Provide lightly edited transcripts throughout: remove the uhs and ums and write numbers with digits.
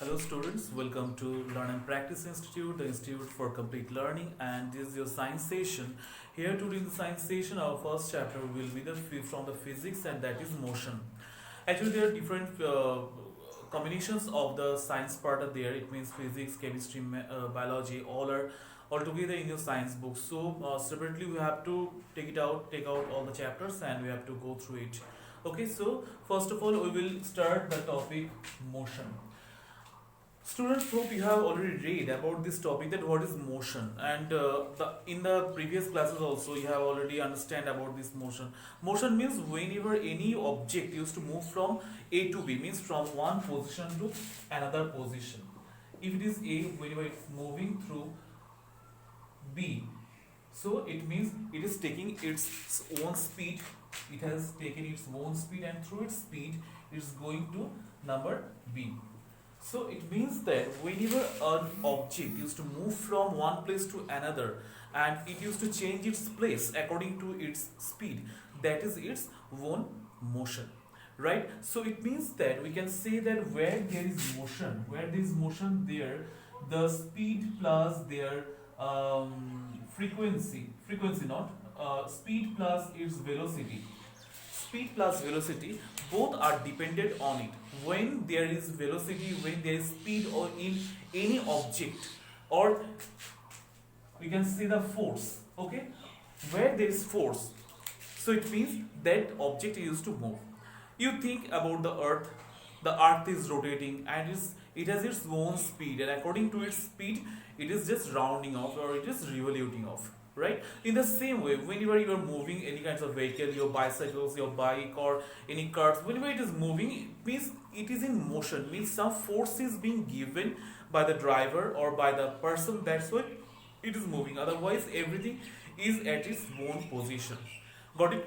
Hello students, welcome to Learn and Practice Institute, the Institute for Complete Learning, and this is your science session. Here today in the science session, our first chapter will be from the physics, and that is motion. Actually, there are different combinations of the science part are there. It means physics, chemistry, biology, all are all together in your science book. So separately we have to take out all the chapters, and we have to go through it. Okay, so first of all, we will start the topic motion. Students, hope you have already read about this topic, that what is motion, and in the previous classes also you have already understand about this motion. Motion means whenever any object used to move from A to B, means from one position to another position. If it is A, whenever it's moving through B, so it means it is taking its own speed. It has taken its own speed, and through its speed it is going to number B. So it means that whenever an object used to move from one place to another, and it used to change its place according to its speed, that is its own motion, right? So it means that we can say that where there is motion there, the speed plus their frequency not speed plus its velocity, speed plus velocity, both are dependent on it. When there is velocity, when there is speed, or in any object, or we can say the force, okay, where there is force, so it means that object used to move. You think about the earth is rotating, and it has its own speed, and according to its speed it is just rounding off, or it is revoluting off, right? In the same way, whenever you are moving any kinds of vehicle, your bicycles, your bike, or any cars, whenever it is moving, it means it is in motion, means some force is being given by the driver or by the person, that's why it is moving. Otherwise everything is at its own position. Got it?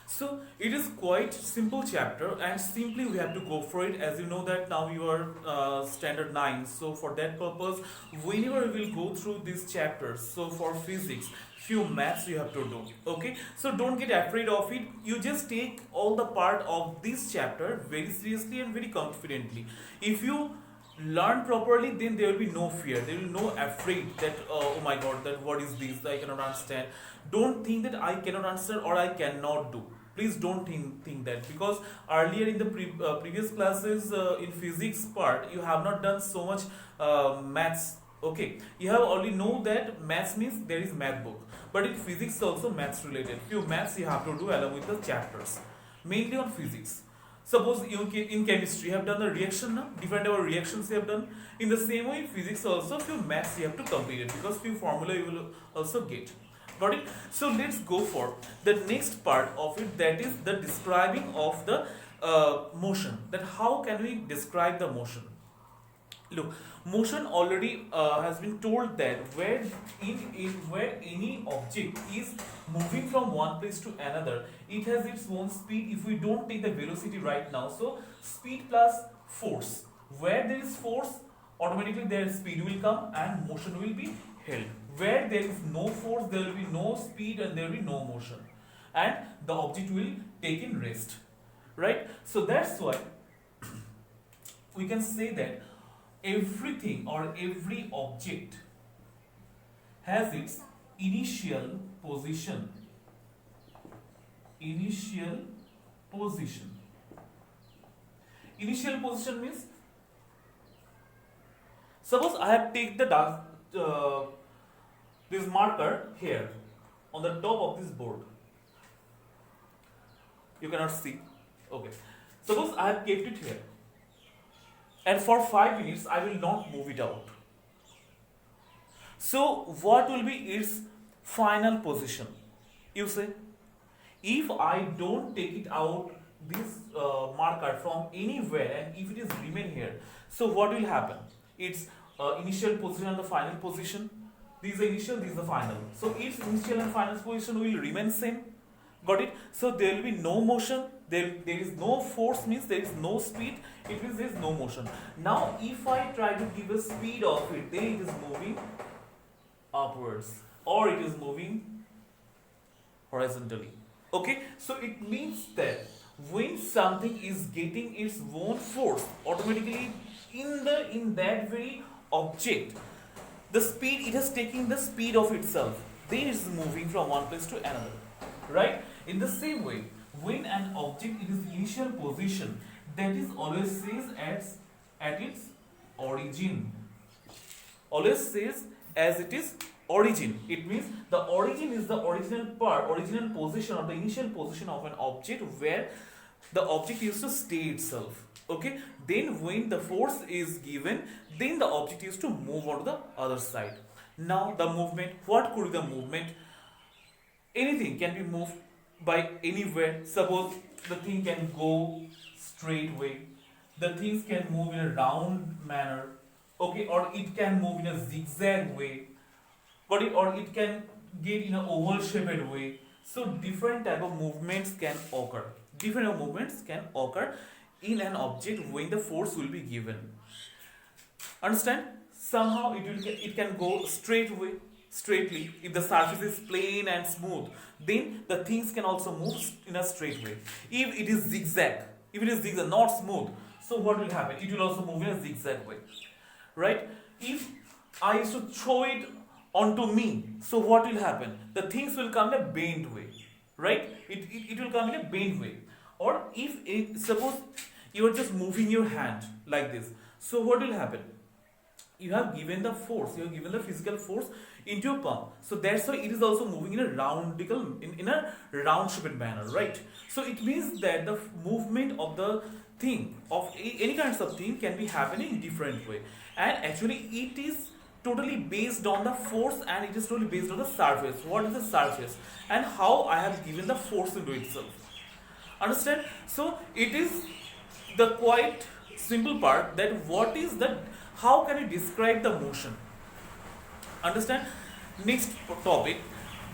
So it is quite simple chapter, and simply we have to go for it. As you know that now you are standard 9, so for that purpose, whenever we will go through these chapters, so for physics, few maths you have to do. Okay, so don't get afraid of it. You just take all the part of this chapter very seriously and very confidently. If you learn properly, then there will be no fear, there will be no afraid that oh my god, that what is this, I cannot understand. Don't think that I cannot understand or I cannot do. Please don't think that, because earlier in the previous classes in physics part, you have not done so much maths. Okay, you have only know that maths means there is math book, but in physics also maths related, few maths you have to do along with the chapters, mainly on physics. Suppose you in chemistry you have done the reaction, now different our reactions you have done. In the same way in physics also few maths you have to complete it, because few formula you will also get. Got it? So let's go for the next part of it, that is the describing of the motion. That how can we describe the motion? Look, motion already has been told that where any object is moving from one place to another, it has its own speed. If we don't take the velocity right now, so speed plus force. Where there is force, automatically their speed will come and motion will be held. Where there is no force, there will be no speed and there will be no motion, and the object will take in rest, right? So that's why we can say that everything or every object has its initial position. Initial position. Initial position means, suppose I have taken the this marker here on the top of this board. You cannot see. Okay. Suppose I have kept it here, and for 5 minutes I will not move it out. So what will be its final position? You say, if I don't take it out, this marker from anywhere, and if it is remain here, so what will happen? Its initial position and the final position. This is the initial, this is the final. So its initial and final position will remain same. Got it? So there will be no motion. There is no force, means there is no speed. It means there is no motion. Now if I try to give a speed of it, then it is moving upwards, or it is moving horizontally. Okay, so it means that when something is getting its own force automatically in that very object, the speed, it is taking the speed of itself, then it is moving from one place to another, right? In the same way, when an object in its initial position, that is always says at its origin, always says as it is origin. It means the origin is the original part, original position or the initial position of an object where the object used to stay itself. Okay, then when the force is given, then the object used to move on to the other side. Now the movement, what could be the movement? Anything can be moved by anywhere. Suppose the thing can go straight way, the things can move in a round manner, okay, or it can move in a zigzag way, got it, or it can get in a oval shaped way. So different type of movements can occur, different movements can occur in an object when the force will be given. Understand? Somehow it can go straight way, straightly. If the surface is plain and smooth, then the things can also move in a straight way. If it is zigzag, not smooth, so what will happen? It will also move in a zigzag way, right? If I used to throw it onto me, so what will happen? The things will come in a bent way, right? It will come in a bent way. Or if suppose you are just moving your hand like this, so what will happen? You have given the force, you have given the physical force into your palm, so that's why it is also moving in a in a round shaped manner, right? So it means that the movement of the thing, of any kinds of thing, can be happening in different way, and actually it is totally based on the force, and it is totally based on the surface. What is the surface and how I have given the force into itself. Understand? So it is the quite simple part, that what is the, how can you describe the motion. Understand? Next topic,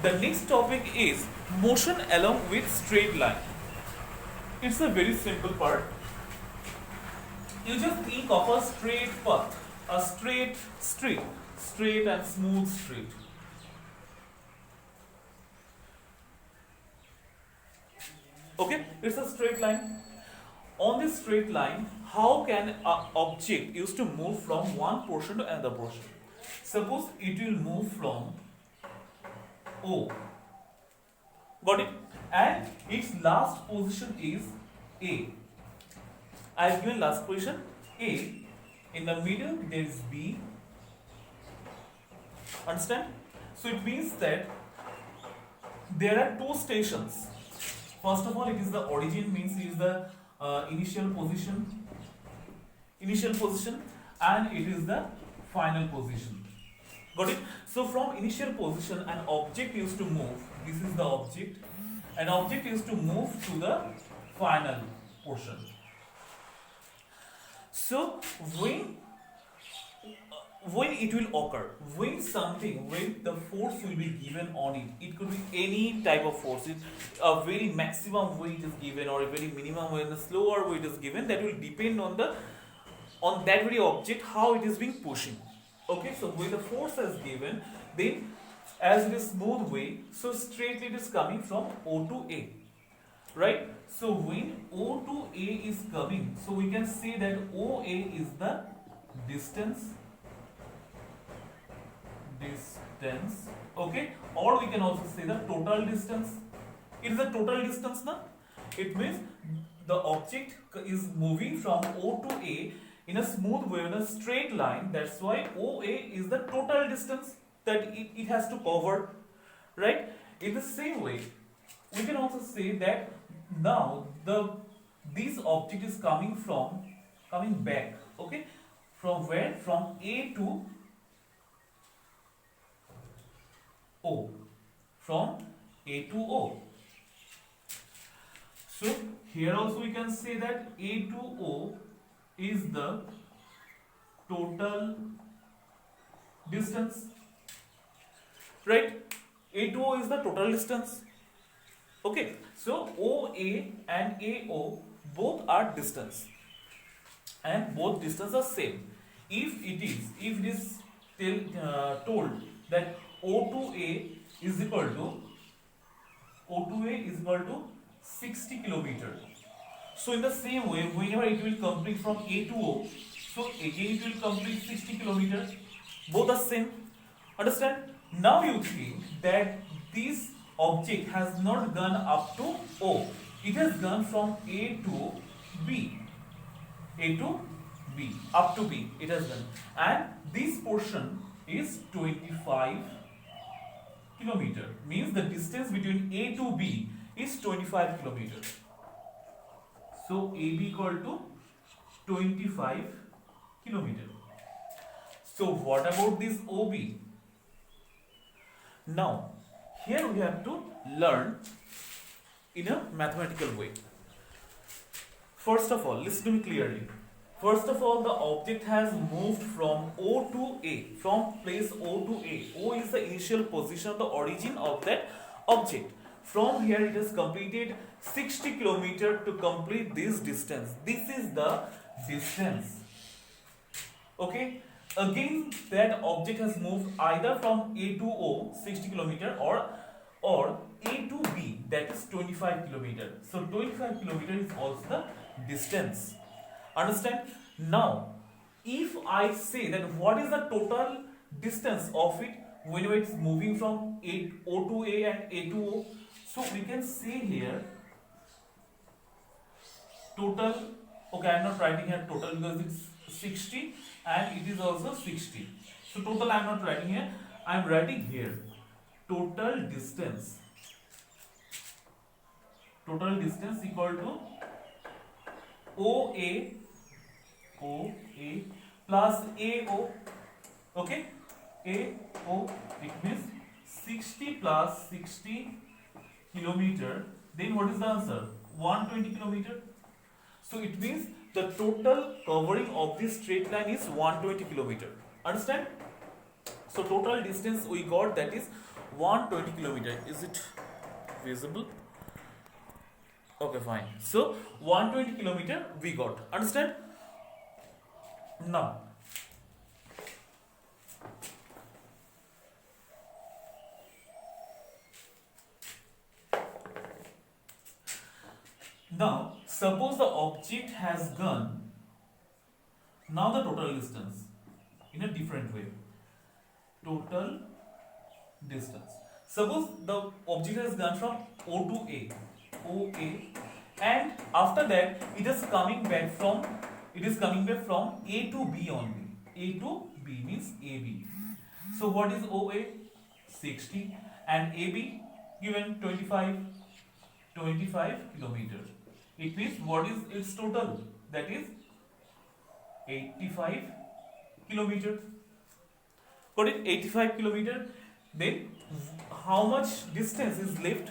the next topic is motion along with straight line. It's a very simple part. You just think of a straight path, a straight street, straight and smooth street. Okay, it's a straight line. On this straight line, how can an object used to move from one portion to another portion? Suppose it will move from O, got it? And its last position is A. I have given last position A. In the middle there is B. Understand? So it means that there are two stations. First of all, it is the origin, means it is the initial position, and it is the final position. Got it? So from initial position, an object used to move. This is the object. An object used to move to the final portion. So when it will occur, when the force will be given on it, it could be any type of force. A very maximum weight is given, or a very minimum weight, a slower weight is given. That will depend on that very object, how it is being pushing. Okay, so when the force is given, then as it is smooth way, so straightly it is coming from O to A, right? So when O to A is coming, so we can say that OA is the distance, okay, or we can also say the total distance. It is the total distance now. It means the object is moving from O to A in a smooth way, in a straight line. That's why OA is the total distance that it has to cover, right? In the same way, we can also say that now this object is coming back, okay, from where? From A to O, from A to O. So here also we can say that A to O is the total distance, right? A to O is the total distance. Okay, so OA and AO both are distance, and both distance are same. If it is told that O to A is equal to 60 kilometer, So in the same way, whenever it will complete from A to O, so again it will complete 60 kilometers. Both are same. Understand? Now you think that this object has not gone up to O. It has gone from A to B. A to B. Up to B. It has gone. And this portion is 25 kilometer. Means the distance between A to B is 25 kilometers. So AB equal to 25 kilometer. So what about this OB? Now here we have to learn in a mathematical way. First of all, listen to me clearly. First of all, the object has moved from O to A, from place O to A. O is the initial position of the origin of that object. From here it has completed 60 kilometers to complete this distance. This is the distance. Okay. Again, that object has moved either from A to O 60 kilometers or A to B, that is 25 kilometers. So 25 kilometers is also the distance. Understand? Now, if I say that what is the total distance of it whenever it's moving from O to A and A to O, so we can say here total. Okay, I am not writing here total because it's 60 and it is also 60. So total I am not writing here. I am writing here total distance. Total distance equal to OA plus AO. Okay, AO, it means 60 plus 60 kilometer. Then what is the answer? 120 kilometer. So it means the total covering of this straight line is 120 kilometer. Understand? So total distance we got, that is 120 kilometer. Is it visible? Okay, fine. So 120 kilometer we got. Understand? Now suppose the object has gone, now the total distance in a different way. Total distance. Suppose the object has gone from O to A, OA, and after that it is coming back from A to B only. A to B means AB. So what is OA? 60 and AB given 25 kilometers. It means what is its total? That is 85 kilometers. Got it? 85 kilometers. Then how much distance is left?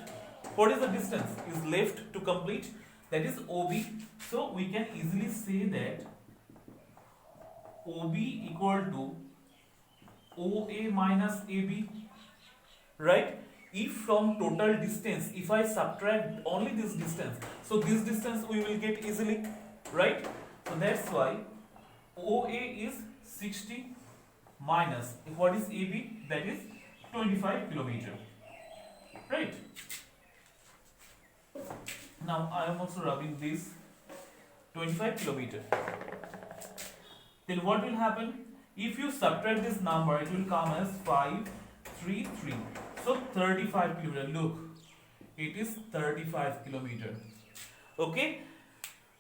What is the distance is left to complete? That is OB. So we can easily say that OB equal to OA minus AB. Right? If from total distance, if I subtract only this distance, so this distance we will get easily, right? So that's why OA is 60 minus, what is AB? That is 25 kilometers, right? Now I am also rubbing this 25 kilometers. Then what will happen? If you subtract this number, it will come as 533. So 35 kilometers. Look, it is 35 kilometers. Okay.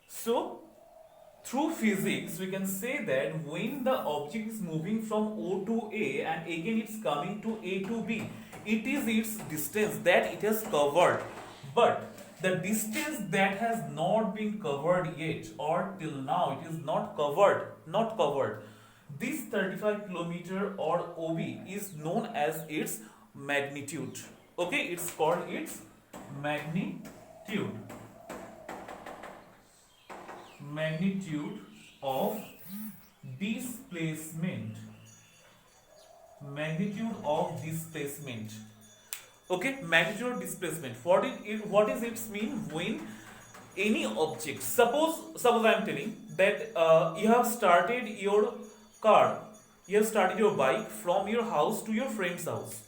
So through physics, we can say that when the object is moving from O to A and again it's coming to A to B, it is its distance that it has covered. But the distance that has not been covered yet, or till now it is not covered. This 35 kilometer or OB is known as its magnitude. Okay, it's called its magnitude. Magnitude of displacement. Magnitude of displacement. Okay, magnitude of displacement. What is its mean? When any object, suppose I am telling that you have started your car, you have started your bike from your house to your friend's house.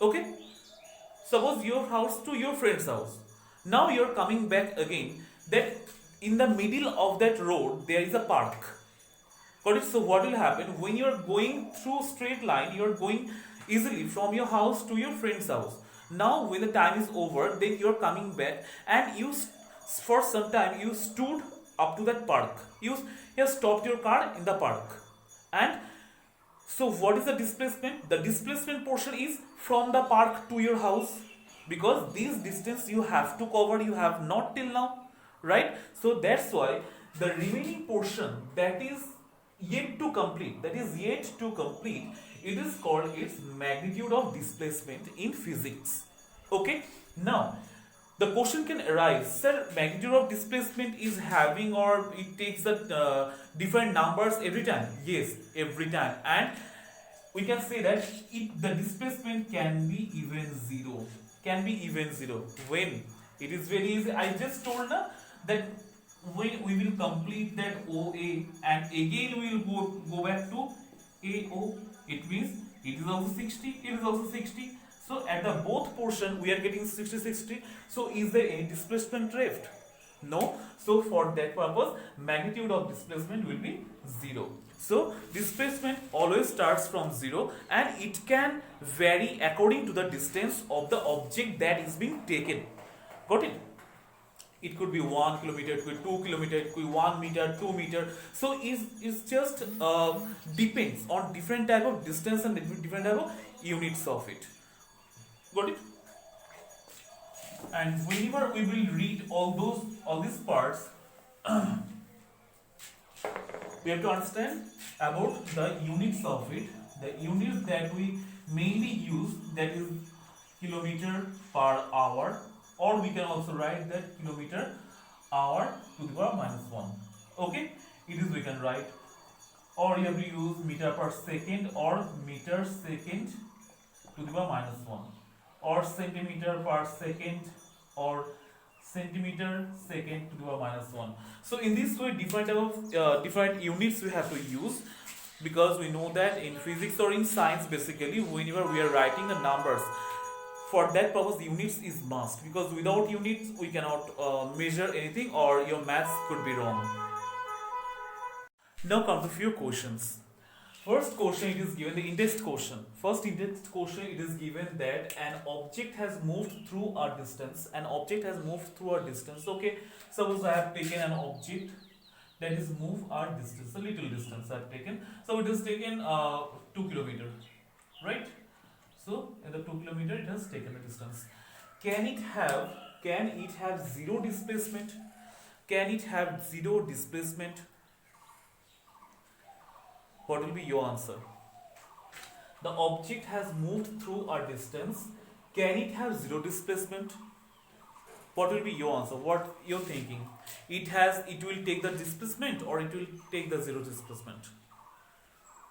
Okay, suppose your house to your friend's house. Now you are coming back again. that in the middle of that road there is a park. Got it? So what will happen when you are going through straight line, you are going easily from your house to your friend's house. Now when the time is over, then you are coming back and for some time you stood up to that park. You have stopped your car in the park. And so what is the displacement? The displacement portion is from the park to your house, because this distance you have to cover, you have not till now, right? So that's why the remaining portion that is yet to complete, it is called its magnitude of displacement in physics. Okay, now the question can arise, sir, magnitude of displacement is having, or it takes the different numbers every time? Yes, every time. And we can say that the displacement can be even zero. When it is very easy. I just told na that when we will complete that OA and again we will go back to AO, it means it is also 60, so at the both portion we are getting 60. So is there any displacement left? No. So for that purpose, magnitude of displacement will be 0. So displacement always starts from 0 and it can vary according to the distance of the object that is being taken. Got it? It could be 1 kilometer, it could be 2 kilometer, it could be 1 meter, 2 meter. So it's just depends on different type of distance and different type of units of it. Got it? And whenever we will read all these parts, we have to understand about the units of it. The units that we mainly use, that is kilometer per hour, or we can also write that kilometer hour to the power -1. Okay, it is we can write, or you have to use meter per second or meter second to the power -1, or centimeter per second or centimeter second to the power -1. So in this way, different type of different units we have to use, because we know that in physics or in science, basically whenever we are writing the numbers, for that purpose units is must, because without units we cannot measure anything or your maths could be wrong. Now come to few questions. First question, it is given the index question. First index question, it is given that an object has moved through a distance. Okay, suppose I have taken an object that is moved a distance, a little distance I have taken. So it is taken 2 kilometer, right? So in the 2 kilometer it has taken the distance. Can it have zero displacement? What will be your answer? The object has moved through a distance. Can it have zero displacement? What will be your answer? What you're thinking? It will take the displacement, or it will take the zero displacement?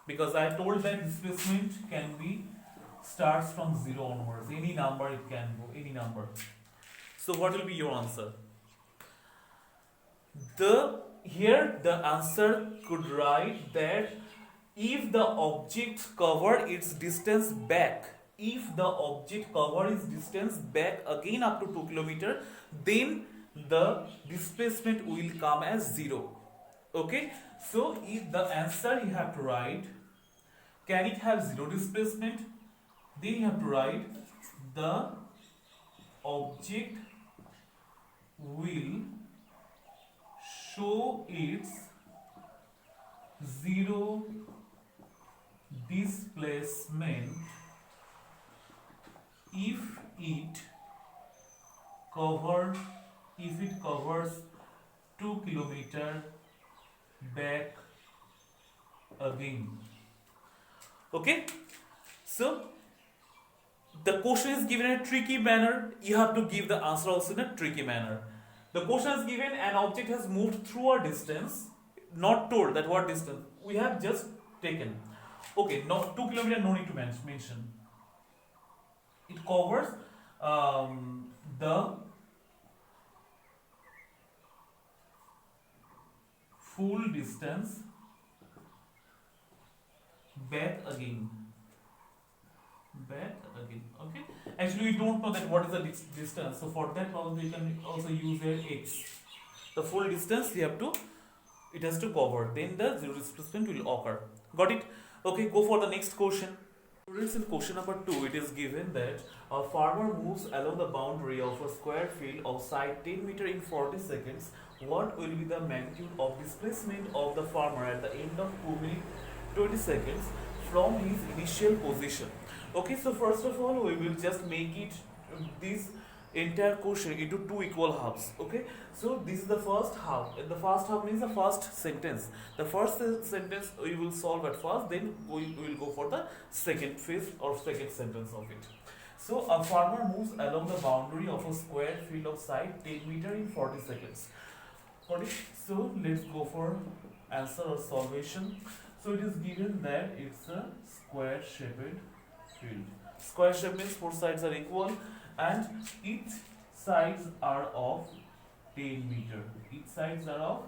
Because I told that displacement can be starts from 0 onwards. Any number it can go, any number. So what will be your answer? Here the answer could write that if the object cover its distance back, again up to 2 kilometer, then the displacement will come as 0. Okay, so if the answer you have to write, can it have zero displacement? Then you have to write the object will show its zero displacement if it covers 2 kilometer back again. Okay, so the question is given in a tricky manner. You have to give the answer also in a tricky manner. The question is given, an object has moved through a distance, not told that what distance, we have just taken. Okay, no, 2 kilometer no need to mention. It covers the full distance back again. Okay, actually we don't know that what is the distance, so for that problem we can also use a x. the full distance you have to, it has to cover, then the zero displacement will occur. Got it? Okay, go for the next question. Students, in question number 2, it is given that a farmer moves along the boundary of a square field of side 10 meter in 40 seconds. What will be the magnitude of displacement of the farmer at the end of 2 minutes 20 seconds from his initial position? Okay, so first of all, we will just make it this entire question into two equal halves. Okay, so this is the first half. The first half means the first sentence. The first sentence we will solve at first, then we will go for the second phase or second sentence of it. So a farmer moves along the boundary of a square field of side 10 meter in 40 seconds. Got it? So let's go for answer or solvation. So it is given that it's a square shaped field. Square shape means four sides are equal and each sides are of 10 meter. Each sides are of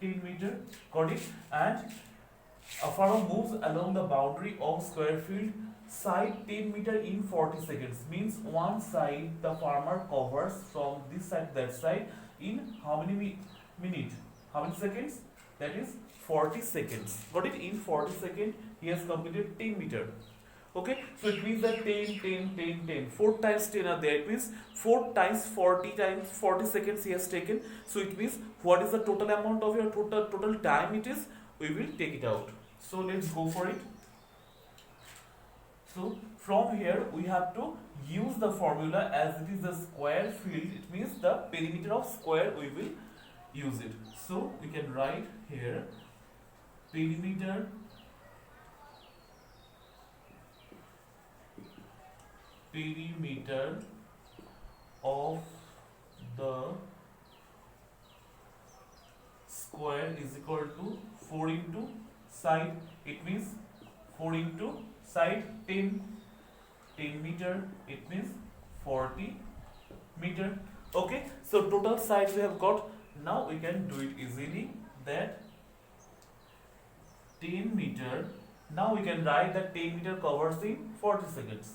10 meter. Got it? And a farmer moves along the boundary of square field side 10 meter in 40 seconds. Means one side the farmer covers from this side to that side in how many minutes? How many seconds? That is 40 seconds. Got it? In 40 seconds he has completed 10 meter. Okay, so it means that 10, 10, 10, 10. 4 times 10 are there. It means 4 times 40 times 40 seconds he has taken. So it means what is the total amount of your total time it is? We will take it out. So let's go for it. So from here we have to use the formula as it is a square field. It means the perimeter of square we will use it. So we can write here perimeter of the square is equal to 4 into side. It means 4 into side 10 meter. It means 40 meter. Okay, so total sides we have got. Now we can do it easily, that 10 meter. Now we can write that 10 meter covers in 40 seconds.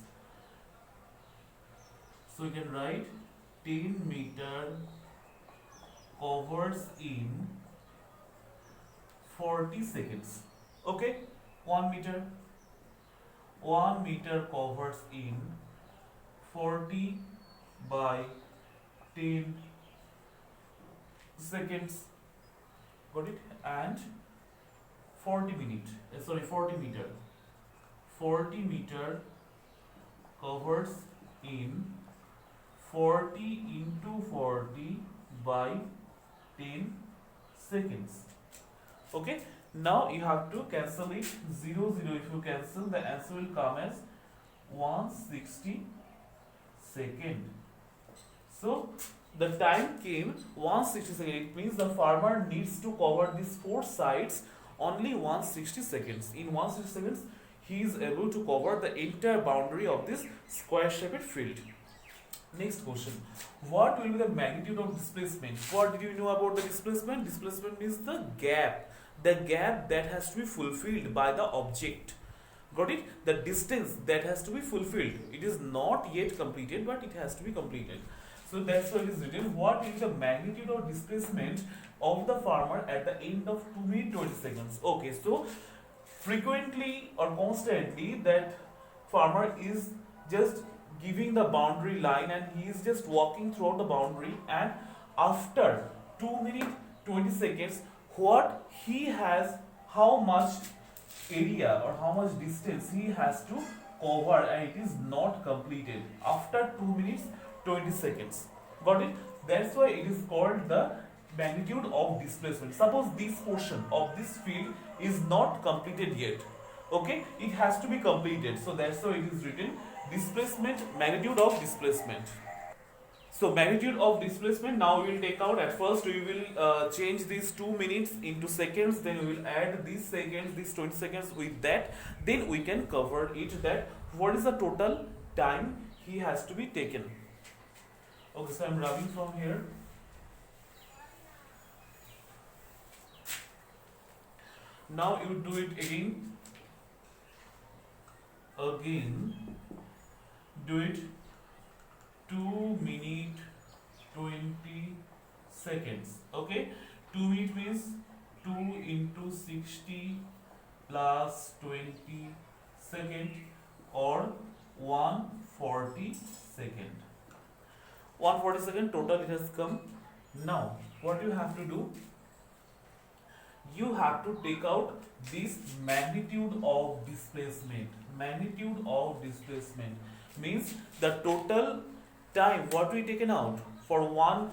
So we can write 10 meter covers in 40 seconds. Okay, 1 meter. 1 meter covers in 40 by 10 seconds. Got it? And 40 minute. 40 meter. 40 meter covers in 40 into 40 by 10 seconds. Okay, now you have to cancel it. 0, 0. If you cancel, the answer will come as 160 second. So the time came 160 seconds. It means the farmer needs to cover these four sides only 160 seconds. In 160 seconds, he is able to cover the entire boundary of this square shaped field. Next question. What will be the magnitude of displacement? What did you know about the displacement? Displacement means the gap that has to be fulfilled by the object. Got it? The distance that has to be fulfilled. It is not yet completed, but it has to be completed. So that's why it is written. What is the magnitude of displacement of the farmer at the end of 2 minutes 20 seconds? Okay, so frequently or constantly that farmer is just giving the boundary line and he is just walking throughout the boundary, and after 2 minutes 20 seconds what he has, how much area or how much distance he has to cover, and it is not completed after 2 minutes 20 seconds. Got it? That's why it is called the magnitude of displacement. Suppose this portion of this field is not completed yet. Okay, it has to be completed. So that's why it is written displacement, magnitude of displacement. So magnitude of displacement, now we will take out. At first we will change these 2 minutes into seconds, then we will add these seconds, these 20 seconds with that, then we can cover it, that what is the total time he has to be taken. Okay, so I am rubbing from here. Now you do it again. Do it 2 minutes 20 seconds. Okay, 2 minute means 2 into 60 plus 20 second, or 140 second. 140 second total it has come. Now what you have to do, you have to take out this magnitude of displacement. Magnitude of displacement means the total time what we taken out for one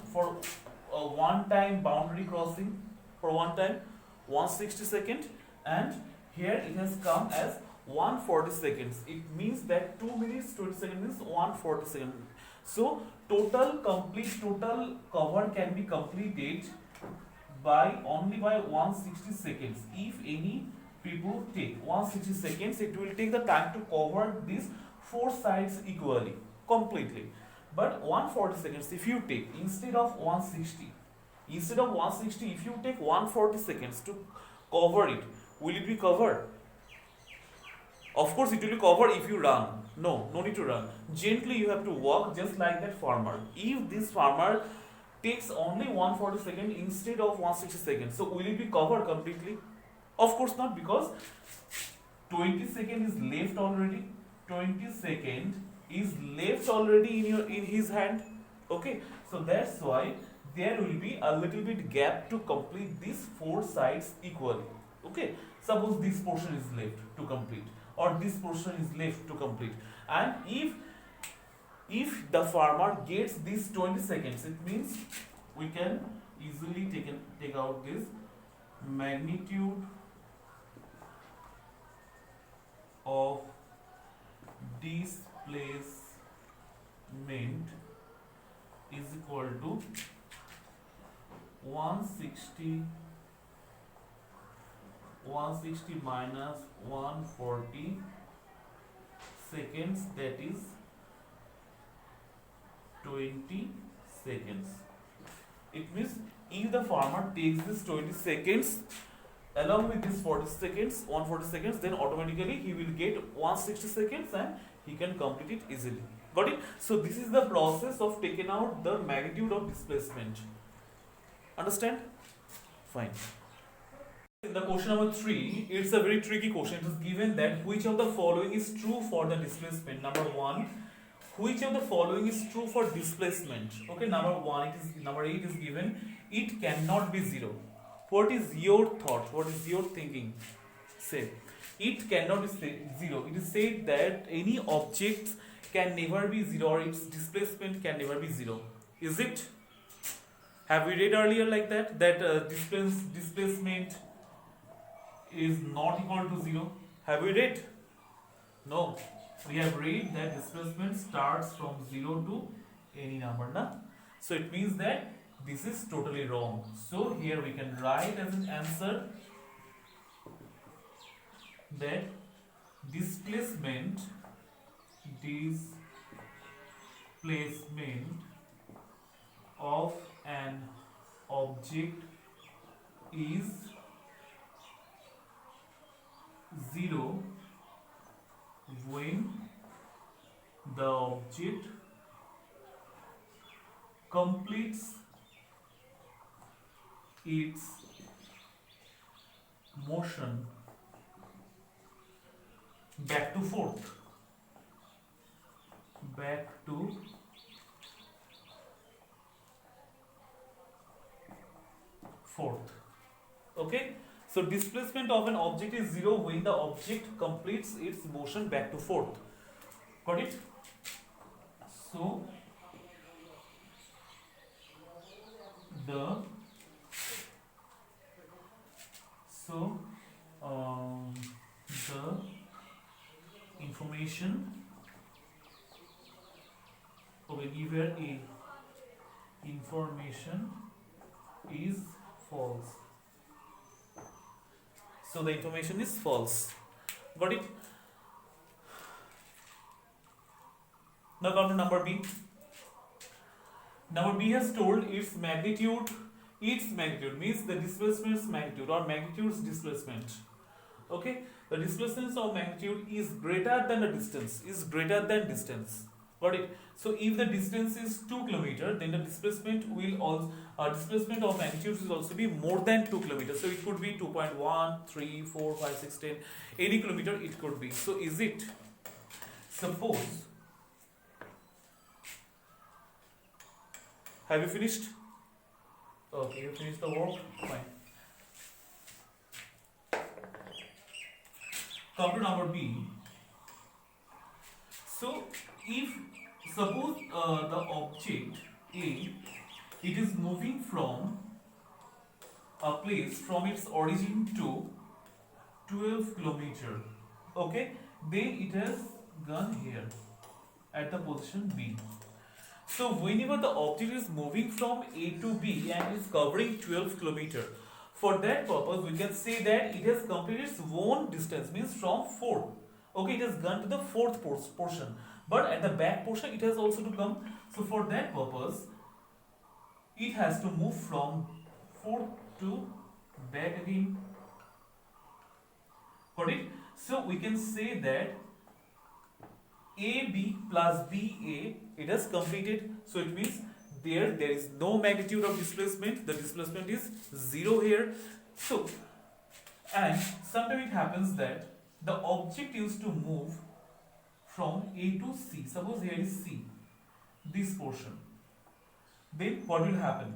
time boundary crossing, for one time 160 second, and here it has come as 140 seconds. It means that 2 minutes 20 seconds means 140 seconds. So total cover can be completed by only by 160 seconds. If any people take 160 seconds, it will take the time to cover these four sides equally, completely. But 140 seconds, if you take instead of 160, if you take 140 seconds to cover it, will it be covered? Of course, it will be covered if you run. No need to run. Gently you have to walk, just like that farmer. If this farmer takes only 140 seconds instead of 160 seconds, so will it be covered completely? Of course not, because 20 seconds is left already. 20 seconds is left already in his hand. Okay, so that's why there will be a little bit gap to complete these four sides equally. Okay, suppose this portion is left to complete, or this portion is left to complete, and if the farmer gets these 20 seconds, it means we can easily take out this magnitude of displacement is equal to 160 minus 140 seconds, that is 20 seconds. It means if the farmer takes this 20 seconds along with this 40 seconds, 140 seconds, then automatically he will get 160 seconds and he can complete it easily. Got it? So this is the process of taking out the magnitude of displacement. Understand? Fine. In the question number 3, it's a very tricky question. It is given that which of the following is true for the displacement. Number 1, which of the following is true for displacement? Okay, number 8 is given, it cannot be 0. What is your thought? What is your thinking? Say, it cannot be 0. It is said that any object can never be 0, or its displacement can never be 0. Is it? Have we read earlier like that? That displacement is not equal to 0. Have we read? No. We have read that displacement starts from 0 to any number. Na? So it means that this is totally wrong. So here we can write as an answer that displacement of an object is 0 when the object completes its motion back to fourth. Okay, so displacement of an object is 0 when the object completes its motion back to fourth. Got it? So the information, okay, give here A, information is false. So the information is false. Got it? Now come to number B. Number B has told its magnitude means the displacement's magnitude, or magnitude's displacement. Okay, the displacement of magnitude is greater than the distance, Got it? So if the distance is 2 km, then the displacement will also displacement of magnitude will also be more than 2 km. So it could be 2.1, 3, 4, 5, 6, 10, any kilometer it could be. So is it? Suppose, have you finished? Okay, you finished the work? Fine. Come to number B. So if suppose the object A, it is moving from a place from its origin to 12 km. Okay, then it has gone here at the position B. So whenever the object is moving from A to B and is covering 12 km, for that purpose we can say that it has completed its own distance, means from 4. Okay, it has gone to the fourth portion, but at the back portion it has also to come. So for that purpose it has to move from 4 to back again. Got it? So we can say that AB plus BA, it has completed. So it means there is no magnitude of displacement. The displacement is 0 here. So, and sometimes it happens that the object used to move from A to C. Suppose here is C, this portion. Then what will happen?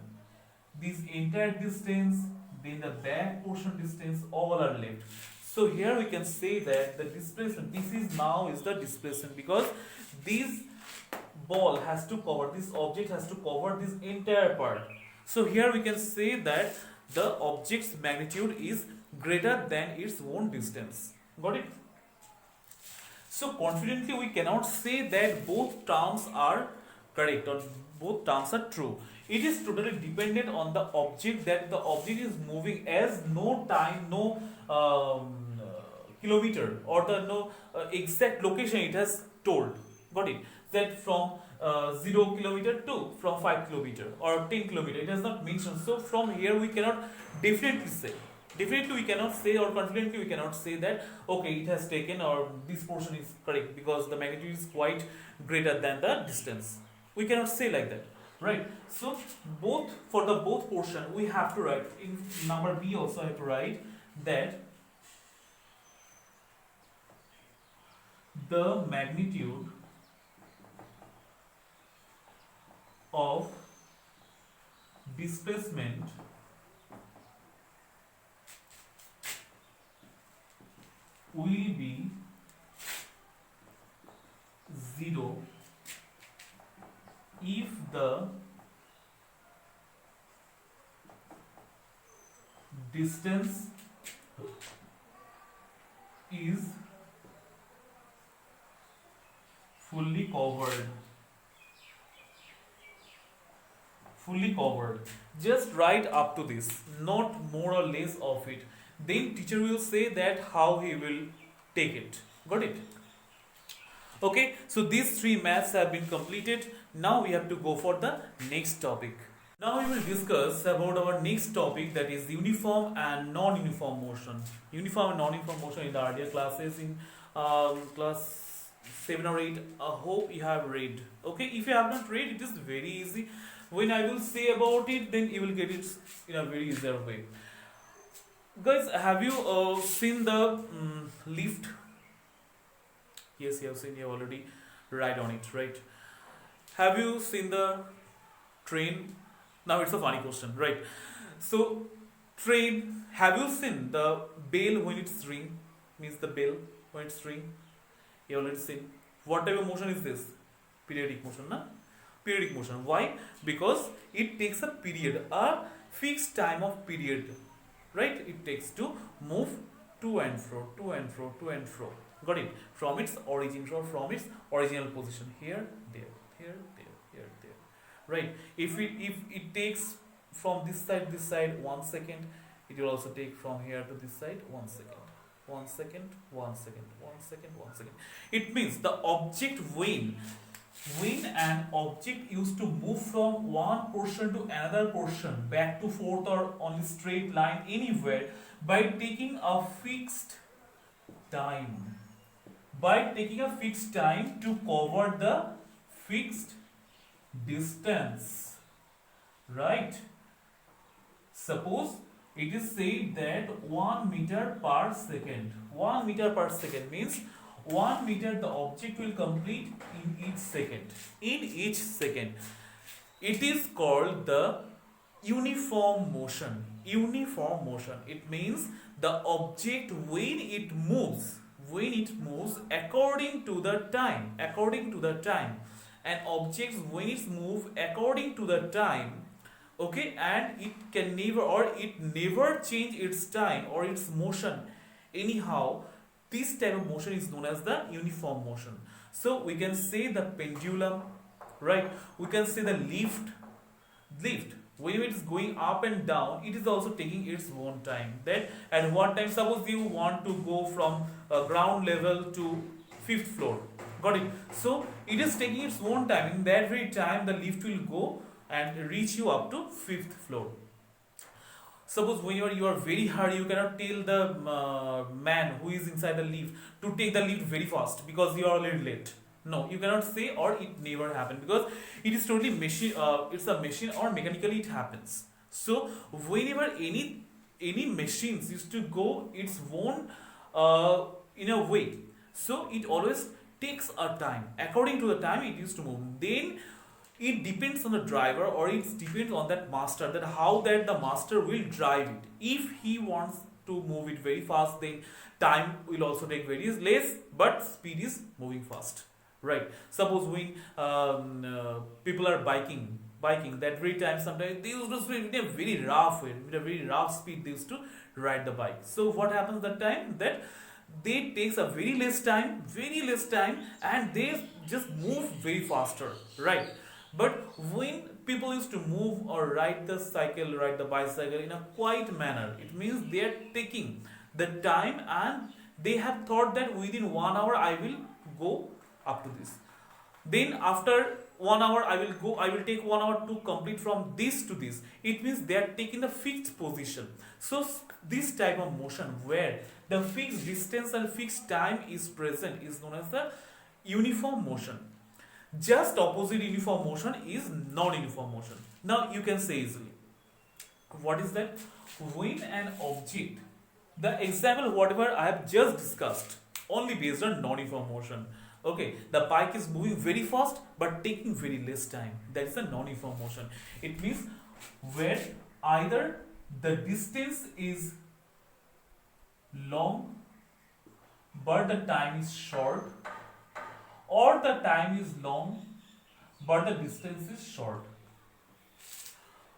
This entire distance, then the back portion distance, all are left. So here we can say that the displacement, this is now is the displacement, because this ball has to cover, this object has to cover this entire part. So here we can say that the object's magnitude is greater than its own distance. Got it? So confidently we cannot say that both terms are correct or both terms are true. It is totally dependent on the object, that the object is moving as no time, no kilometer or the no exact location it has told. Got it? That from 0 kilometer to from 5 kilometer or 10 kilometer, it has not mentioned. So from here we cannot definitely say. Definitely we cannot say, or confidently we cannot say that okay, it has taken or this portion is correct, because the magnitude is quite greater than the distance. We cannot say like that, right? So both, for the both portion we have to write in number B also I have to write that the magnitude of displacement will be 0 if the distance is fully covered. Just write up to this, not more or less of it. Then teacher will say that how he will take it. Got it? Okay, so these three maths have been completed. Now we have to go for the next topic. Now we will discuss about our next topic, that is uniform and non-uniform motion. Uniform and non-uniform motion in the earlier classes in class 7 or 8. I hope you have read. Okay, if you have not read, it is very easy. When I will say about it, then you will get it in a very easier way. Guys, have you seen the lift? Yes, you have seen, you have already ride on it, right? Have you seen the train? Now it's a funny question, right? So, train, have you seen the bell when it's ring? Means the bell when it's ring? You already seen. What type of motion is this? Periodic motion, na? Periodic motion. Why? Because it takes a period, a fixed time of period, right? It takes to move to and fro, to and fro, to and fro. Got it? From its origin, from its original position. Here, there, here, there, here, there. Right? If it takes from this side 1 second, it will also take from here to this side 1 second. 1 second, 1 second, 1 second, 1 second. It means the object when an object used to move from one portion to another portion, back to forth or on a straight line anywhere, by taking a fixed time. By taking a fixed time to cover the fixed distance, right? Suppose it is said that 1 meter per second. 1 meter per second means 1 meter the object will complete in each second. In each second. It is called the uniform motion. Uniform motion. It means the object when it moves according to the time. According to the time. And objects when it moves according to the time, okay, and it never change its time or its motion anyhow, this type of motion is known as the uniform motion. So we can say the pendulum, right? We can say the lift when it is going up and down, it is also taking its own time. That at one time, suppose you want to go from ground level to 5th floor, got it? So it is taking its own time. In that very time the lift will go and reach you up to 5th floor. Suppose when you are very hurry, you cannot tell the man who is inside the lift to take the lift very fast because you are already late. No, you cannot say, or it never happen, because it is totally machine. It's a machine, or mechanically it happens. So whenever any machines used to go its own in a way, so it always takes a time. According to the time it used to move, then it depends on the driver, or it depends on that master, that how that the master will drive it. If he wants to move it very fast, then time will also take very less, but speed is moving fast, right? Suppose when people are biking that very time, sometimes they used to speed in a very rough way, with a very rough speed they used to ride the bike. So what happens that time, that they takes a very less time, and they just move very faster, right? But when people used to move or ride the bicycle in a quiet manner, it means they are taking the time, and they have thought that within 1 hour I will go up to this. Then after 1 hour I will take 1 hour to complete from this to this. It means they are taking the fixed position. So this type of motion where the fixed distance and fixed time is present is known as the uniform motion. Just opposite uniform motion is non-uniform motion. Now you can say easily, what is that? When an object, the example whatever I have just discussed, only based on non-uniform motion. Okay, the bike is moving very fast but taking very less time. That is a non-uniform motion. It means where either the distance is long but the time is short, or the time is long but the distance is short.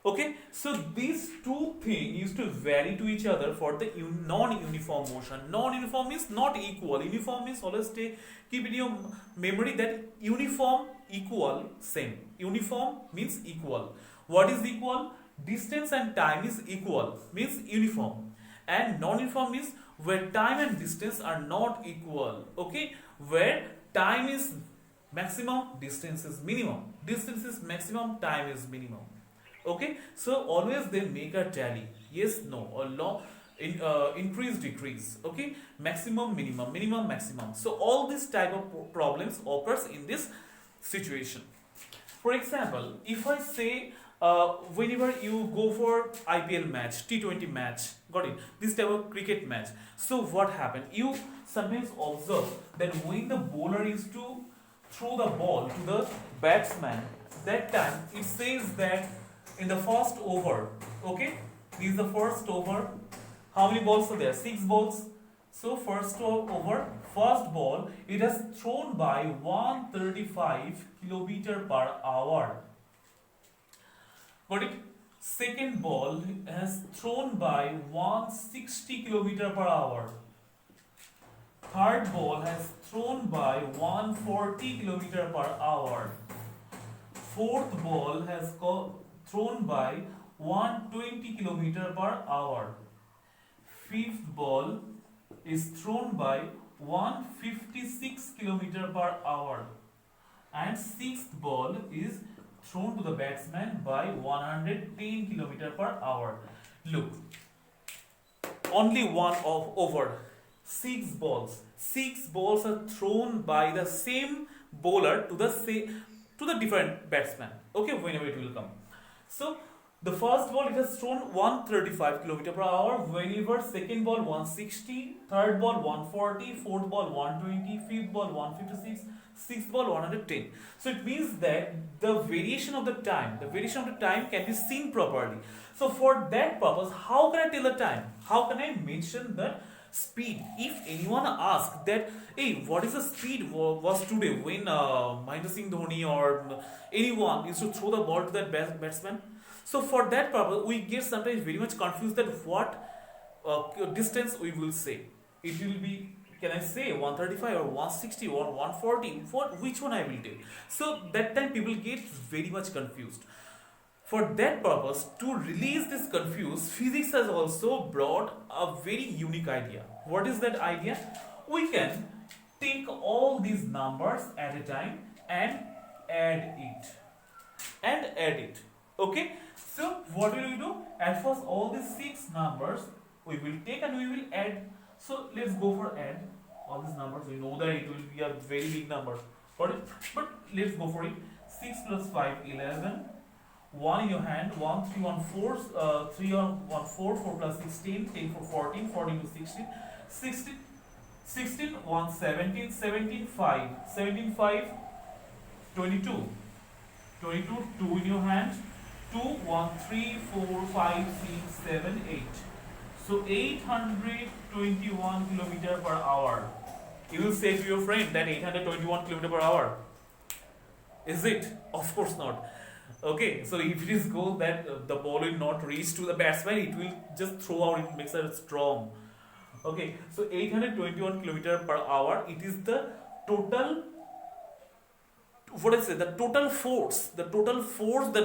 Okay, so these two things used to vary to each other for the non-uniform motion. Non-uniform means not equal. Uniform means always keep in your memory that uniform, equal, same. Uniform means equal. What is equal? Distance and time is equal, means uniform. And non-uniform means where time and distance are not equal. Okay, where time is maximum, distance is minimum. Distance is maximum, time is minimum. Okay, so always they make a tally. Yes, no, or law increase, decrease. Okay, maximum, minimum, minimum, maximum. So all this type of problems occurs in this situation. For example, if I say whenever you go for IPL match, T20 match, got it? This type of cricket match. So what happened? You sometimes observe that when the bowler is to throw the ball to the batsman, that time it says that in the first over, okay, this is the first over. How many balls are there? 6 balls. So first over, first ball, it has thrown by 135 kilometer per hour. Got it? Second ball has thrown by 160 kilometer per hour. Third ball has thrown by 140 kilometer per hour. Fourth ball has thrown by 120 kilometer per hour. Fifth ball is thrown by 156 kilometer per hour. And sixth ball is thrown to the batsman by 110 kilometer per hour. Look, only one over. 6 balls. 6 balls are thrown by the same bowler to the to the different batsman. Okay, whenever it will come. So the first ball it has thrown 135 km per hour. Whenever second ball 160, third ball 140, fourth ball 120, fifth ball 156, sixth ball 110. So it means that the variation of the time can be seen properly. So for that purpose, how can I tell the time? How can I mention the speed? If anyone asks that, hey, what is the speed was today when Mahendra Singh Dhoni or anyone used to throw the ball to that batsman? So for that purpose, we get sometimes very much confused that what distance we will say. It will be, can I say 135 or 160 or 140? For which one I will take? So that time people get very much confused. For that purpose, to release this confuse, physics has also brought a very unique idea. What is that idea? We can take all these numbers at a time and add it. Okay? So what will we do? At first, all these 6 numbers we will take and we will add. So let's go for add all these numbers. We know that it will be a very big number. Got it? But let's go for it. 6 plus 5, 11. 1 in your hand, 1, 3, 1, 4, 3 on 1, 4, 4 plus 16, 10 for 14, 14 to 16, 16, 16, 1, 17, 17, 5, 17, 5, 22, 22, 2 in your hand, 2, 1, 3, 4, 5, 6, 7, 8. So 821 kilometer per hour. You will say to your friend that 821 kilometer per hour. Is it? Of course not. Okay, so if it is goal that the ball will not reach to the batsman, it will just throw out, it makes it strong. Okay, so 821 kilometer per hour, it is the total, what I say, the total force that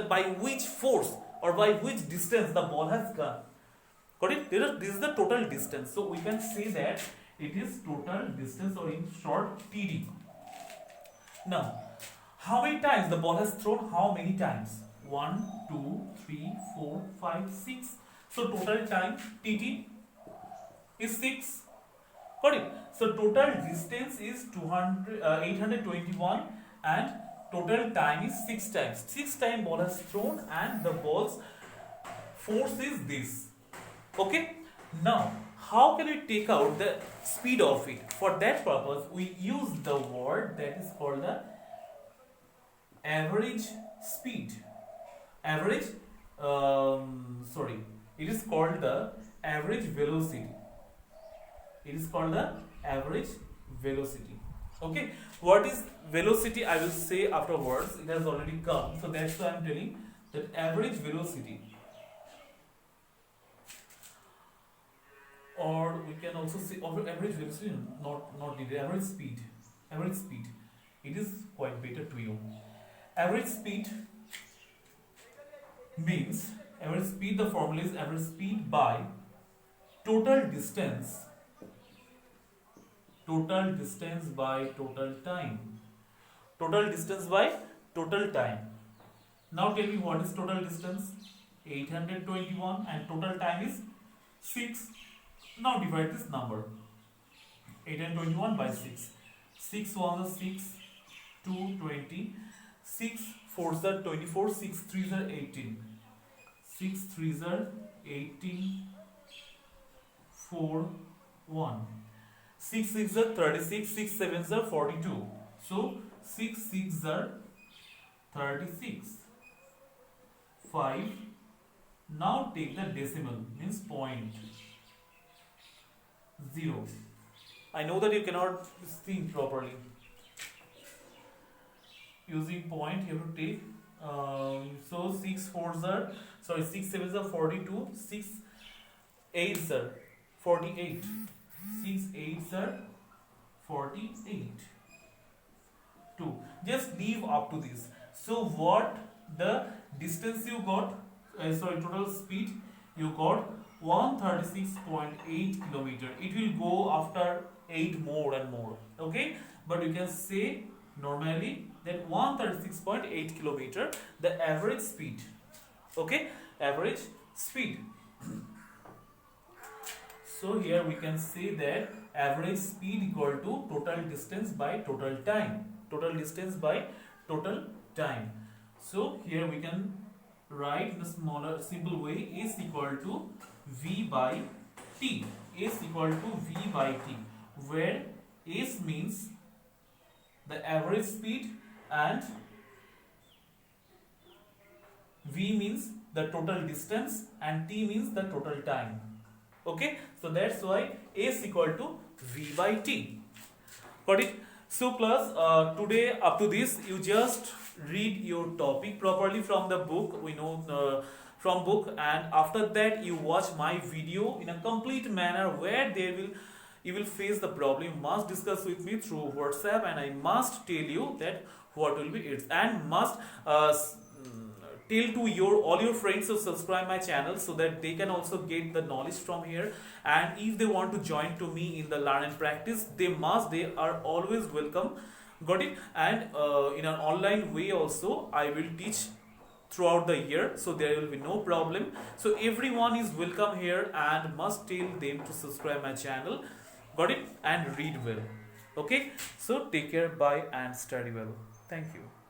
by which force or by which distance the ball has gone. Got it? This is the total distance. So we can say that it is total distance, or in short, TD. Now, how many times the ball has thrown? How many times? 1, 2, 3, 4, 5, 6. So total time TT is 6. Got it? So total distance is 821 and total time is 6 times. 6 times ball has thrown and the ball's force is this. Okay? Now, how can we take out the speed of it? For that purpose, we use the word that is called the average speed. It is called the average velocity. Okay, what is velocity? I will say afterwards. It has already come, so that's why I am telling that average velocity, or we can also say average velocity, not the average speed. It is quite better to you. Average speed means the formula is average speed by total distance by total time. Now tell me, what is total distance? 821 and total time is 6. Now divide this number. 821 by 6. 6 1 is 6, 2 20. 6 4s are 24, 6 3s are 18. 6 3s are 18, 4, 1. 6 6 are 36, 6 7s are 42. So 6 6 are 36. 5. Now take the decimal, means point. 0. I know that you cannot think properly. Using point, you have to take so 6 4s are 6 7s are 42, 6 8s are 48, 6 8s are 48. 2. Just leave up to this. So what the distance you got, total speed you got 136.8 kilometer. It will go after 8 more and more. Okay, but you can say normally that 136.8 kilometer the average speed. Okay, average speed. So here we can say that average speed equal to total distance by total time. Total distance by total time. So here we can write in a smaller simple way, A is equal to V by T. A is equal to V by T, where S means the average speed and V means the total distance and T means the total time. Okay, so that's why A is equal to V by T. Got it? So class, today up to this you just read your topic properly from the book, we know from book, and after that you watch my video in a complete manner where you will face the problem. You must discuss with me through WhatsApp and I must tell you that what will be it, and must tell to all your friends to subscribe my channel so that they can also get the knowledge from here. And if they want to join to me in the learn and practice, they are always welcome. Got it? And in an online way also I will teach throughout the year, so there will be no problem. So everyone is welcome here and must tell them to subscribe my channel. Got it? And read well. Okay, so take care, bye, and study well. Thank you.